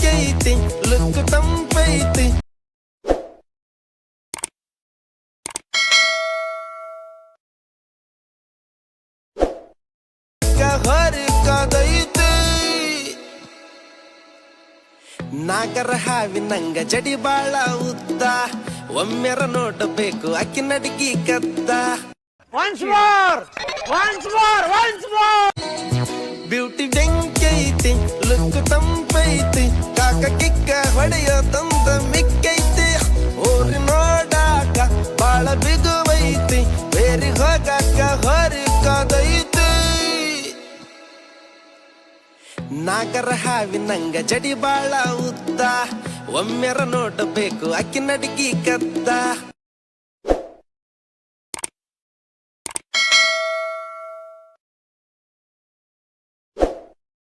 ಬೆಂಕೈತಿ look ತಂಪೈತಿ ಹೊರಕದೈತಿ ನಾಗರ ಹಾವಿನಂಗ ಜಡಿ ಬಾಳ ಉದ್ದ ಒಮ್ಮೆರ ನೋಡಬೇಕು ಅಕ್ಕಿ ನಡಿಗಿ ಕದ್ದ ಬ್ಯೂಟಿ ಬೆಂಕೈತಿ ಲುಕ್ ತಂಪೈತಿ ಕಾಕ ಕಿಕ್ಕ ಹೊಡೆಯೋ ತಂದ ಮಿಕ್ಕೈತಿ ಊರಿ ನೋಡಾಕ ಬಾಳ ಬಿಗುವೈತಿ ಬೇರಿ ಹೋಗಾಕ ಹೊರಕದೈತಿ ನಾಗರ ಹಾವಿನಂಗ ಜಡಿ ಬಾಳ ಉದ್ದ ಒಮ್ಮೆರ ನೋಡಬೇಕು ಅಕ್ಕಿ ನಡಿಗಿ ಕದ್ದ